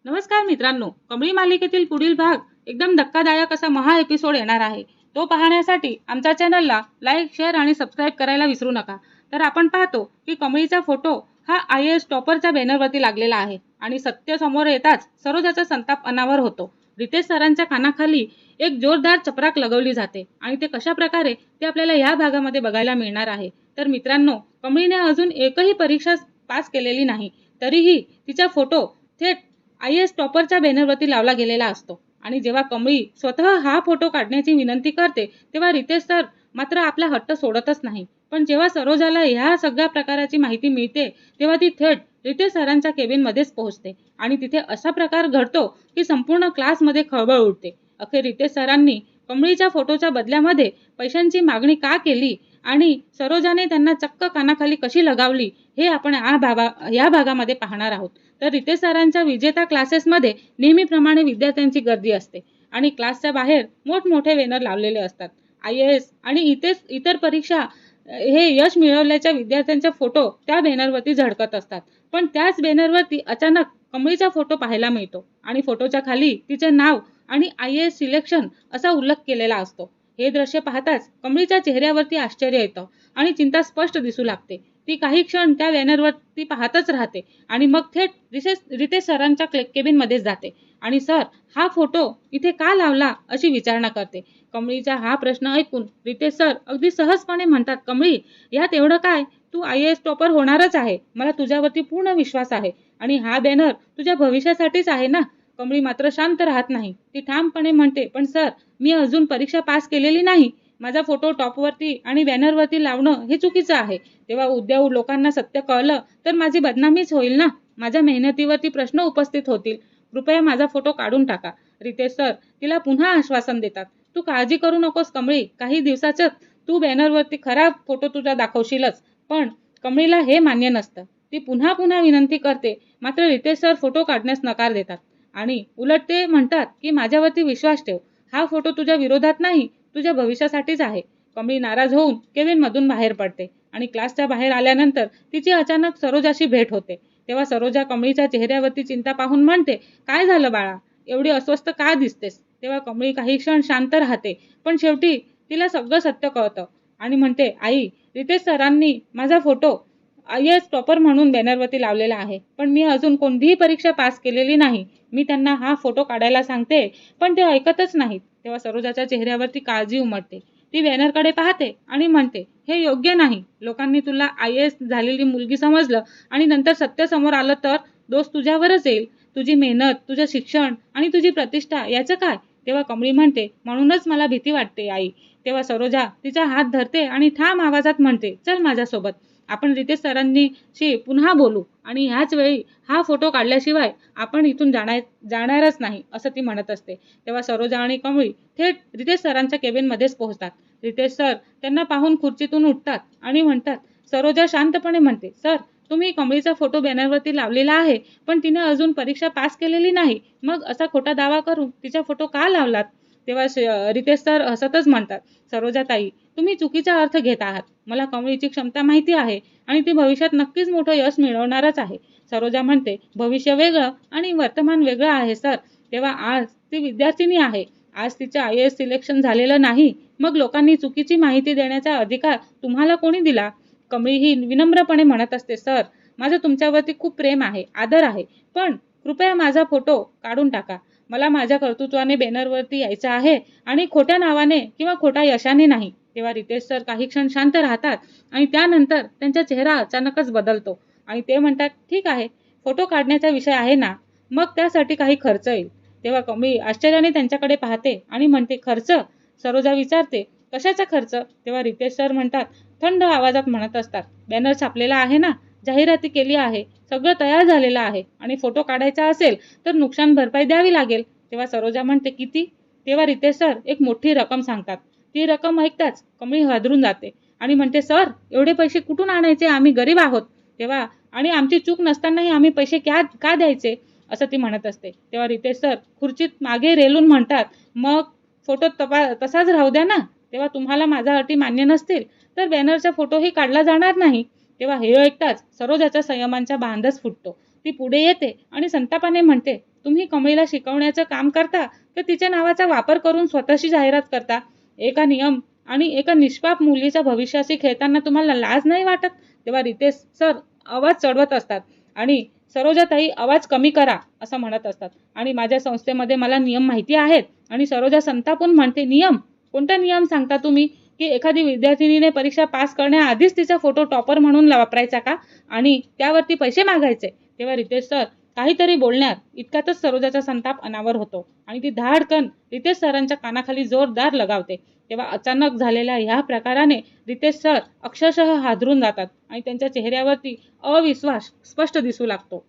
नमस्कार मित्रांनो, कमळी मालिकेतील पुढील भाग एकदम धक्कादायक असा महा एपिसोड येणार आहे. तो पाहण्यासाठी आमच्या चॅनलला लाईक, शेअर आणि सबस्क्राईब करायला विसरू नका. तर आपण पाहतो की कमळीचा फोटो हा IAS टॉपरच्या बॅनरवरती लागलेला आहे आणि सत्य समोर येताच सरोजाचा संताप अनावर होतो. रितेश सरांच्या कानाखाली एक जोरदार चपराक लगवली जाते आणि ते कशा प्रकारे ते आपल्याला या भागामध्ये बघायला मिळणार आहे. तर मित्रांनो, कमळीने अजून एकही परीक्षा पास केलेली नाही, तरीही तिचा फोटो थेट IAS टॉपरच्या बॅनरवरती लावला गेलेला असतो आणि जेव्हा कमळी स्वतः हा फोटो काढण्याची विनंती करते तेव्हा रितेश सर मात्र आपला हट्ट सोडतच नाही. पण जेव्हा सरोजाला ह्या सगळ्या प्रकाराची माहिती मिळते तेव्हा ती थेट रितेश सरांच्या केबिनमध्येच पोहोचते आणि तिथे असा प्रकार घडतो की संपूर्ण क्लासमध्ये खळबळ उडते. अखेर रितेश सरांनी कमळीच्या फोटोच्या बदल्यामध्ये पैशांची मागणी का केली आणि सरोजाने त्यांना चक्क कानाखाली कशी लगावली हे आपण या भागामध्ये पाहणार आहोत. तर रितेश सरांच्या विजेता क्लासेसमध्ये नेहमीप्रमाणे विद्यार्थ्यांची गर्दी असते आणि क्लासच्या बाहेर मोठमोठे बॅनर लावलेले असतात. IAS आणि इतर परीक्षा हे यश मिळवल्याच्या विद्यार्थ्यांचे फोटो त्या बॅनरवरती झळकत असतात. पण त्याच बॅनरवरती अचानक कमळीचा फोटो पाहायला मिळतो आणि फोटोच्या खाली तिचे नाव आणि IAS सिलेक्शन असा उल्लेख केलेला असतो. हे दृश्य पाहताच कमळीच्या चेहऱ्यावरती आश्चर्य येतं आणि चिंता स्पष्ट दिसू लागते. ती काही क्षण त्या बॅनरवरती पाहतच राहते आणि मग थेट रितेश सरांच्या केबिनमध्ये जाते आणि सर, हा फोटो इथे का लावला अशी विचारणा करते. कमळीचा हा प्रश्न ऐकून रितेश सर अगदी सहजपणे म्हणतात, कमळी, यात एवढं काय, तू IAS टॉपर होणारच आहे. मला तुझ्यावरती पूर्ण विश्वास आहे आणि हा बॅनर तुझ्या भविष्यासाठीच आहे ना. कमळी मात्र शांत राहत नाही. ती ठामपणे म्हणते, पण सर, मी अजून परीक्षा पास केलेली नाही. माझा फोटो टॉपवरती आणि बॅनरवरती लावणं हे चुकीचं आहे. तेव्हा उद्या लोकांना सत्य कळलं तर माझी बदनामीच होईल ना. माझ्या मेहनतीवरती प्रश्न उपस्थित होतील. कृपया माझा फोटो काढून टाका. रितेश सर तिला पुन्हा आश्वासन देतात. तू काळजी करू नकोस कमळी, काही दिवसातच तू बॅनरवरती खरा फोटो तुझा दाखवशीलच. पण कमळीला हे मान्य नसतं. ती पुन्हा पुन्हा विनंती करते, मात्र रितेश सर फोटो काढण्यास नकार देतात आणि उलट ते म्हणतात की माझ्यावरती विश्वास ठेव. हा फोटो तुझ्या विरोधात नाही, तुझ्या भविष्यासाठीच आहे. कमळी नाराज होऊन केबिनमधून बाहेर पडते आणि क्लासच्या बाहेर आल्यानंतर तिची अचानक सरोजाशी भेट होते. तेव्हा सरोजा कमळीच्या चेहऱ्यावरती चिंता पाहून म्हणते, काय झालं बाळा, एवढी अस्वस्थ का दिसतेस. तेव्हा कमळी काही क्षण शांत राहते, पण शेवटी तिला सगळं सत्य कळतं आणि म्हणते, आई, रितेश सरांनी माझा फोटो IAS टॉपर म्हणून बॅनरवरती लावलेला आहे, पण मी अजून कोणतीही परीक्षा पास केलेली नाही. मी त्यांना हा फोटो काढायला सांगते पण ते ऐकतच नाहीत. तेव्हा सरोजाच्या चेहऱ्यावरती काळजी उमटते. ती बॅनरकडे पाहते आणि म्हणते, हे योग्य नाही. लोकांनी तुला IAS झालेली मुलगी समजलं आणि नंतर सत्य समोर आलं तर दोष तुझ्यावरच येईल. तुझी मेहनत, तुझं शिक्षण आणि तुझी प्रतिष्ठा याचं काय. तेव्हा कमळी म्हणते, म्हणूनच मला भीती वाटते आई. तेव्हा सरोजा तिचा हात धरते आणि ठाम आवाजात म्हणते, चल माझ्यासोबत. आपण रितेश सरांशी पुन्हा बोलू आणि ह्याच वेळी हा फोटो काढल्याशिवाय आपण इथून जाणारच नाही असं ती म्हणत असते. तेव्हा सरोजा आणि कमळी थेट रितेश सरांच्या केबिनमध्येच पोहोचतात. रितेश सर त्यांना पाहून खुर्चीतून उठतात आणि म्हणतात, सरोजा शांतपणे म्हणते, सर, तुम्ही कमळीचा फोटो बॅनरवरती लावलेला आहे, पण तिने अजून परीक्षा पास केलेली नाही. मग असा खोटा दावा करून तिचा फोटो का लावलात. तेव्हा रितेश सर हसतच म्हणतात, सरोजा ताई, तुम्ही चुकीचा अर्थ घेत आहात. मला कमळीची क्षमता माहिती आहे आणि ती भविष्यात नक्कीच मोठं यश मिळवणारच आहे. सरोजा म्हणते, भविष्य वेगळं आणि वर्तमान वेगळं आहे सर. तेव्हा आज ती विद्यार्थिनी आहे. आज तिचं IAS सिलेक्शन झालेलं नाही. मग लोकांनी चुकीची माहिती देण्याचा अधिकार तुम्हाला कोणी दिला. कमळी ही विनम्रपणे म्हणत असते, सर, माझं तुमच्यावरती खूप प्रेम आहे, आदर आहे, पण कृपया माझा फोटो काढून टाका. मला माझ्या कर्तृत्वाने बॅनरवरती यायचं आहे आणि खोट्या नावाने किंवा खोट्या यशाने नाही. तेव्हा रितेश सर काही क्षण शांत राहतात आणि त्यानंतर त्यांचा चेहरा अचानकच बदलतो आणि ते म्हणतात, ठीक आहे, फोटो काढण्याचा विषय आहे ना, मग त्यासाठी काही खर्च येईल. तेव्हा कमळी आश्चर्याने त्यांच्याकडे पाहते आणि म्हणते, खर्च. सरोजा विचारते, कशाचा खर्च. तेव्हा रितेश सर म्हणतात, थंड आवाजात म्हणत असतात, बॅनर छापलेला आहे ना, जाहिराती केली आहे, सगळं तयार झालेलं आहे आणि फोटो काढायचा असेल तर नुकसान भरपाई द्यावी लागेल. तेव्हा सरोजा म्हणते, किती. तेव्हा रितेश सर एक मोठी रक्कम सांगतात. ती रक्कम ऐकताच कमळी हादरून जाते आणि म्हणते, सर, एवढे पैसे कुठून आणायचे, आम्ही गरीब आहोत. तेव्हा आणि आमची चूक नसतानाही आम्ही पैसे का द्यायचे असं ती म्हणत असते. तेव्हा रितेश सर खुर्चीत मागे रेलून म्हणतात, मग फोटो तसाच राहू द्या ना. तेव्हा तुम्हाला माझ्या अटी मान्य नसतील तर बॅनरचा फोटोही काढला जाणार नाही. तेव्हा हे ऐकताच सरोजाच्या संयमांचा बांधच फुटतो. ती पुढे येते आणि संतापाने म्हणते, तुम्ही कमळीला शिकवण्याचं काम करता तर तिच्या नावाचा वापर करून स्वतःची जाहिरात करता. एका नियम आणि एका निष्पाप मुलीच्या भविष्याशी खेळताना तुम्हाला लाज नाही वाटत? तेव्हा रितेश सर आवाज चढवत असतात आणि सरोजाताई आवाज कमी करा असं म्हणत असतात. आणि माझ्या संस्थेमध्ये मला नियम माहिती आहेत. आणि सरोजा संतापून म्हणते, नियम? कोणता नियम सांगता तुम्ही? की एखादी विद्यार्थिनीने परीक्षा पास करण्याआधीच तिचा फोटो टॉपर म्हणून वापरायचा का आणि त्यावरती पैसे मागायचे? तेव्हा रितेश सर काहीतरी बोलण्यात इतक्यातच सरोजाचा संताप अनावर होतो आणि ती धाडकन रितेश सरांच्या कानाखाली जोरदार लगावते. तेव्हा अचानक झालेल्या ह्या प्रकाराने रितेश सर अक्षरशः हादरून जातात आणि त्यांच्या चेहऱ्यावरती अविश्वास स्पष्ट दिसू लागतो.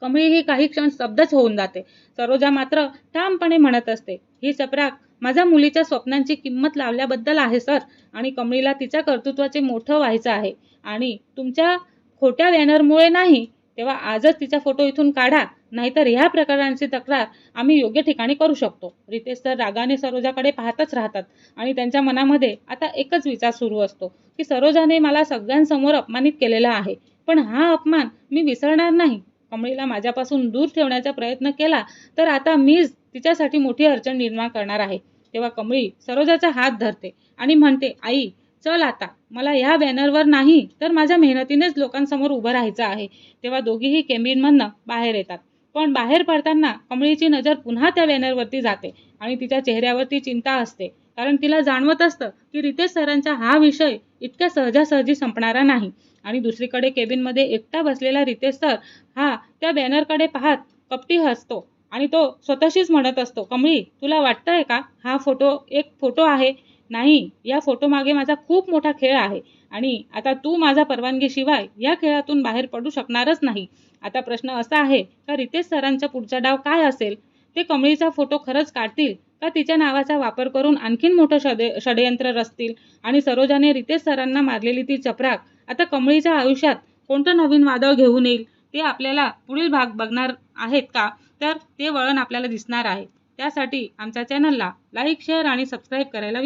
कमळी ही काही क्षण स्तब्धच होऊन जाते. सरोजा मात्र ठामपणे म्हणत असते, ही चपराक माझ्या मुलीच्या स्वप्नांची किंमत लावल्याबद्दल आहे सर. आणि कमळीला तिच्या कर्तृत्वाचे मोठं व्हायचं आहे आणि तुमच्या खोट्या बॅनरमुळे नाही. तेव्हा आजच तिचा फोटो इथून काढा, नाहीतर ह्या प्रकारांची तक्रार आम्ही योग्य ठिकाणी करू शकतो. रितेश सर रागाने सरोजाकडे पाहतच राहतात आणि त्यांच्या मनामध्ये आता एकच विचार सुरू असतो की सरोजाने मला सगळ्यांसमोर अपमानित केलेला आहे, पण हा अपमान मी विसरणार नाही. कमळीला माझ्यापासून दूर ठेवण्याचा प्रयत्न केला तर आता मीच तिच्यासाठी मोठी अडचण निर्माण करणार आहे. तेव्हा कमळी सरोजाचा हात धरते आणि म्हणते, आई चल आता, मला ह्या बॅनरवर नाही तर माझ्या मेहनतीनेच लोकांसमोर उभं राहायचं आहे. तेव्हा दोघीही केबिनमधनं बाहेर येतात. पण बाहेर पडताना कमळीची नजर पुन्हा त्या बॅनरवरती जाते आणि तिच्या चेहऱ्यावरती चिंता असते, कारण तिला जाणवत असतं की रितेश सरांचा हा विषय इतक्या सहजासहजी संपणारा नाही. आणि दुसरीकडे केबिनमध्ये एकटा बसलेला रितेश सर हा त्या बॅनरकडे पाहत कपटी हसतो आणि तो स्वतःशीच म्हणत असतो, कमळी तुला वाटतंय का हा फोटो एक फोटो आहे? नाही, या फोटो मागे माझा खूप मोठा खेळ आहे आणि आता तू माझ्या परवानगीशिवाय या खेळातून बाहेर पडू शकणारच नाही. आता प्रश्न असा आहे का रितेश सरांचा पुढचा डाव काय असेल? ते कमळीचा फोटो खरंच काढतील का तिच्या नावाचा वापर करून आणखीन मोठं षडयंत्र रचतील? आणि सरोजाने रितेश सरांना मारलेली ती चपराक आता कमळीच्या आयुष्यात कोणतं नवीन वादळ घेऊन येईल ते आपल्याला पुढील भाग बघणार आहेत का? तर ते वळण आपल्याला दिसणार आहे. त्यासाठी आमच्या चॅनलला लाईक, शेअर आणि सबस्क्राईब करायला